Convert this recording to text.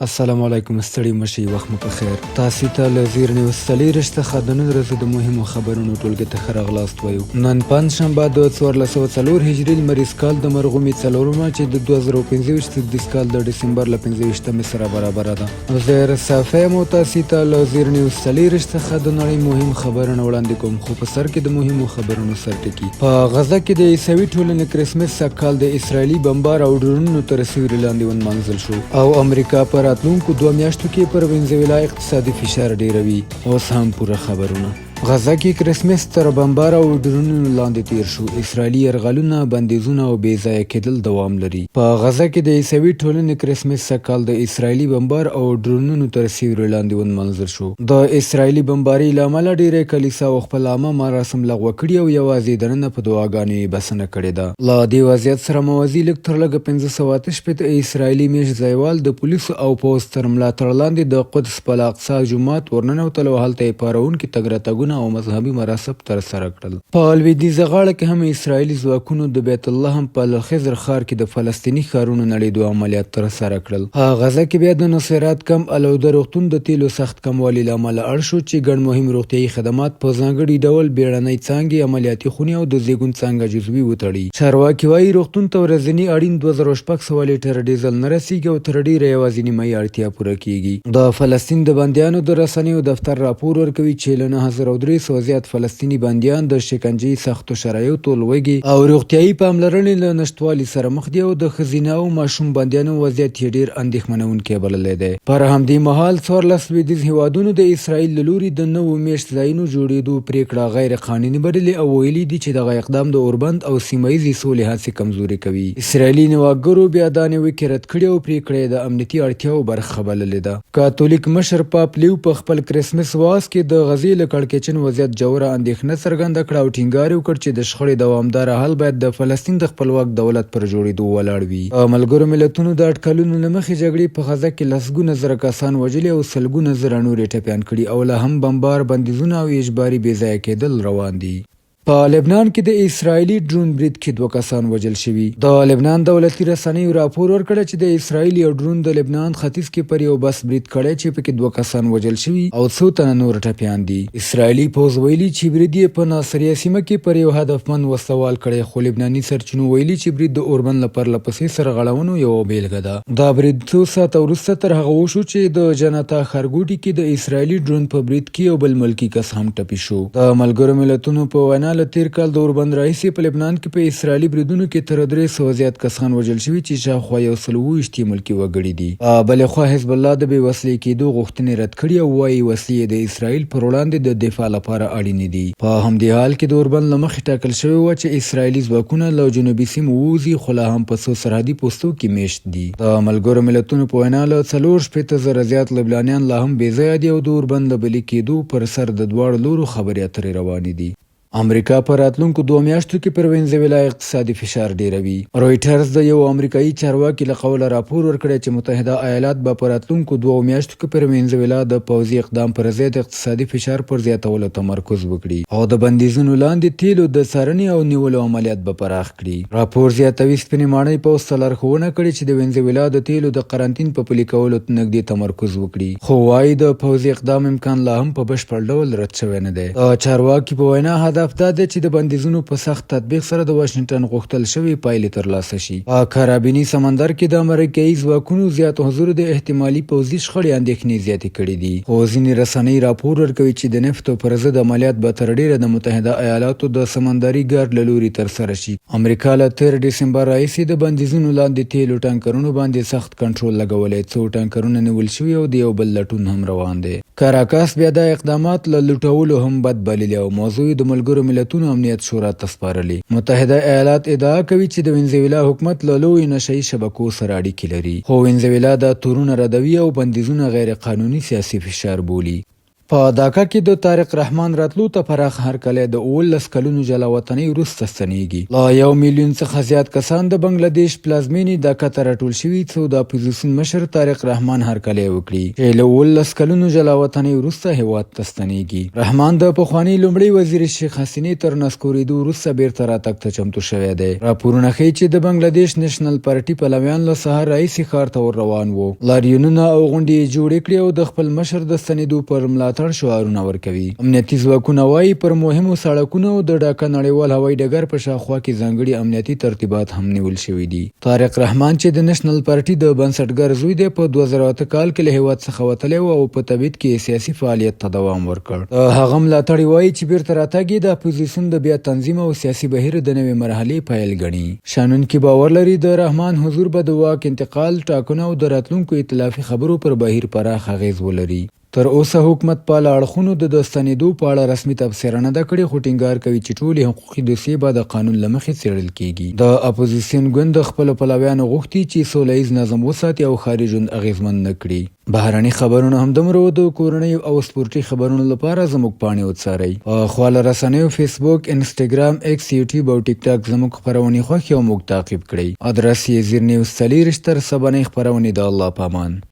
السلام علیکم ستړي مشي وخت مو په خیر تاسو ته له زیر نیوز څلېرش څخه د نن ورځې د مهمو خبرونو ټولګې ته ښه راغلاست وایو. نن پنجشنبه د 1404 هجري لمریز کال د مرغومي څلورمه چې د 2025 سدیس کال د ډسمبر له 15 سره برابره ده. زه صافی مو تاسو ته له زیر نیوز څلېرش څخه د نړۍ مهم خبرونه وړاندې کوم، خو په سر کې د مهمو خبرونو سرټکی. په غزه کې د عیسوي ټولنې کرسمس سږکال د اسرایلي بمبار او ډرونونو تر سیوري لاندې ونمانځل شو او امریکا پر راتلونکو 2 میاشتو کې پر وینزویلا اقتصادي فشار ډیروي. اوس هم پوره خبرونه. غزه کې کرسمس تر بمبار او ډرونونو لاندې تیر شو. اسرایلي یرغلونه، بندیزونه او بې ځایه کېدل دوام لري. په غزه کې د عیسوي ټولنې کرسمس سږکال د اسرایلي بمبار او ډرونونو تر سیوري لاندې ونمانځل شو. د اسرایلي بمبارۍ له امله ډېرې کلیساو خپل عامه مراسم لغوه کړي او یوازې دننه په دعاګانو یې بسنه کړې ده. له دې وضعیت سره موازي لږ تر لږه 588 اسرایلي میشت ځایوال د پولیسو او پوځ تر ملاتړ لاندې د قدس په الاقصی جومات ورننوتل او هلته یې پاروونکي تګ راتګونه او مذهبي مراسم ترسره کړل. په لویدیځه غاړه کې هم اسرایلي ځواکونو د بیت الله هم په الخضر ښار کې د فلسطیني ښارونو نړېدو عملیات ترسره کړل. په غزه کې بیا د نصیرات کمپ العوده روغتون د تیلو سخت کموالي له امله اړ شو چې ګڼ مهم روغتیایي خدمات په ځانګړي ډول بیړنۍ څانګې، عملیاتي خونې او د زیږون څانګه جزوي وتړي. چارواکي وایي روغتون ته ورځني اړین 2600 لیټره ډیزل نه رسیږي او تر ډیره یوازې نیمایي اړتیا پوره کیږي. د فلسطین د بندیانو د رسنیو دفتر راپور ورکوي چې له 9300 زیات فلسطیني بندیان د شکنجې، سختو شرایطو، لوږې او روغتیایي پاملرنې له نشتوالي سره مخ دي او د ښځینه او ماشوم بندیانو وضعیت یې ډېر اندېښمنونکی بللی دی. پر همدې مهال 14 لویدیځ هیوادونو د اسرایل له لوري د نوو میشت ځایونو جوړېدو پرېکړه غیر قانوني بللې او ویلي دي چې دغه اقدام د اوربند او سیمه ییزې سولې هڅې کمزوري کوي. اسرایلي نواګرو بیا دا نیوکې رد کړې او پرېکړه یې د امنیتي اړتیاو برخه بللې ده. کاتولیک مشر پاپ لیو په خپل کرسمس واعظ کې د غزې له کړکېچن وضعیت جوړه اندېښنه څرګنده کړه او ټینګار وکړ چې د شخړې دوامداره حل باید د فلسطین د خپلواک دولت پر جوړېدو ولاړ وي. ملګرو ملتونو د اټکلونو له مخې جګړې په غزه کې لسګونه زره کسان وژلي او سلګونه زره نور یې ټپیان کړي او لا هم بمبار، بندیزونه او اجباري بې ځایه کېدل روان دي. په لبنان کې د اسرایلي ډرون برید کې 2 کسان وژل شوي. د لبنان دولتي رسنیو راپور ورکړی چې د اسرایل یو ډرون د لبنان ختیځ کې پر یو بس برید کړی چې پکې 2 کسان وژل شوي او 100 تنه نور ټپیان دي. اسرایلي پوځ ویلي چې برید یې په ناصریه سیمه کې پر یو هدفمند وسوال کړی، خو لبناني سرچینو ویلي چې برید د اوربند له پرلپسې سرغړونو یو بیلګه ده. دا برید 2 ساعته وروسته تر هغه وشو چې د جنتا ښارګوټي کې د اسرایلي ډرون په برید کې یو بل ملکي کس هم ټپي شو. د ملګرو ملتونو په وینا له تیر کال د اوربند راهیسې په لبنان کې په اسرایلي بریدونو کې تر 300 زیات کسان وژل شوي چې شاوخوا 120 ملکي وګړي دي. بلې خوا حزب الله د بې وسلې کېدو غوښتنې رد کړي او وایي وسلې د اسرایل پر وړاندې د دفاع لپاره اړینې دي. په همدې حال کې د اوربند له مخې ټاکل شوی و چې اسرایلي ځواکونه له جنوبي سیمو ووځي، خو لا هم په څو سرحدي پوستو کې میشت دي. د ملګرو ملتونو په وینا له 4,000 زیات لبنانیان لا هم بې ځایه دي او د اوربند د بلې کېدو پر سر د دواړو لورو خبرې اترې روانې دي. امریکا په راتلونکو 2 میاشتو کې پر وینزویلا اقتصادي فشار ډیروي. رویټرز د یو امریکایي چارواکي له قوله راپور ورکړی چې متحده ایالات به په راتلونکو 2 میاشتو کې پر وینزویلا د پوځي اقدام پر ضد اقتصادي فشار پر زیاتولو تمرکز وکړي او د بندیزونو لاندې تیلو د څارنې او نیولو عملیات به پراخ کړي. راپور زیاتوي سپینې ماڼۍ پوځ ته لارښوونه کړې چې د وینزویلا د تیلو د قرنطین په پلي کولو نږدې تمرکز وکړي، خو وایي د پوځي اقدام امکان لا هم په بشپړ ډول رد شوی نه دی. چارواکي په وینا هدف دا دی چې د بندیزونو په سخت تطبیق سره د واشنګټن غوښتل شوی پایلې ترلاسه شي. په کارابیني سمندر کې د امریکایي ځواکونو زیات حضور د احتمالي پوځي شخړې اندېښنې زیاتې کړې دي. خو ځینې رسنۍ راپور ورکوي چې د نفتو پر ضد عملیات به تر ډیره د متحده ایالاتو د سمندري ګارد له لوري ترسره شي. امریکا له 13 ډسمبر راهیسې د بندیزونو لاندې تیلو ټانکرونو باندې سخت کنټرول لګولی، څو ټانکرونه نیول شوي او د یو بل لټون هم روان دی. کاراکاس بیا دا اقدامات له لوټولو هم بد بللي او موضوع د ملګرو ملتونو امنیت شورا ته سپارلي. متحده ایالات ادعا کوي چې د وینزویلا حکومت له لوی نشهیي شبکو سره اړیکې لري، خو وینزویلا دا تورونه ردوي او بندیزونه غیر قانوني سیاسي فشار بولي. په ډاکا کې د طارق رحمان راتلو ته پراخ هرکلی د 19 کلونو جلا وطنۍ وروسته ستنېږي. له 1 میلیون څخه زیات کسان د بنګلادیش پلازمینې ډاکا ته راټول شوي څو د اپوزیسیون مشر طارق رحمان هرکلی وکړي چې له 19 کلونو جلا وطنۍ وروسته هیواد ته ستنېږي. رحمان د پخواني لومړي وزیر شیخ حسینې تر نسکورېدو وروسته بیرته راتګ ته چمتو شوی دی. راپورونه ښیي چې د بنګلادیش نېشنل پارټي پلویان له سهار راهیسې ښار ته ور روان وو. لاریونونه او غونډې یې جوړې کړې او د خپل مشر د ستنېدو پر ملاتړ شعارونه ورکوي. امنیتي ځواکونه وایي پر مهمو سړکونو او د ډاکا نړیوال هوایي ډګر په شاوخوا کې ځانګړي امنیتي ترتیبات هم نیول شوي دي. طارق رحمان چې د نېشنل پارټي د بنسټګر زوی دی په 2008 کال کې له هیواد څخه وتلی و او په تبعید کې سیاسي فعالیت ته دوام ورکړ. هغه ملاتړي وایي چې بیرته راتګ یې د اپوزیسیون د بیا تنظیم او سیاسي بهیر د نوې مرحلې پیل ګڼي. شنونکي باور لري د رحمان حضور به د واک انتقال، ټاکنو او د راتلونکو ائتلافي خبرو پر بهیر پراخ اغیز ولري. تر اوسه حکومت پاله اړخونو د ستنېدو په اړه رسمي تبصره نه ده کړې، خو ټینګار کوي چې ټولې حقوقي دوسیې به د قانون له مخې څېړل کېږي. د اپوزیسیون ګوند د خپلو پلویانو غوښتي چې سوله ییز نظم وساتي او ښاري ژوند اغېزمن نه کړي. بهرني خبرونه همدومره د کورنۍ او سپورټي خبرونو لپاره زموږ پاڼې وڅارئ. په خواله رسنیو فیسبوک، انسټاګرام، ایکس، یوټیوب او ټیک ټاک زموږ خپرونې خوښې او موږ تعقیب کړئ. ادرس یې زیر نیوز 40 تر سبا خپرونې د الله په امان.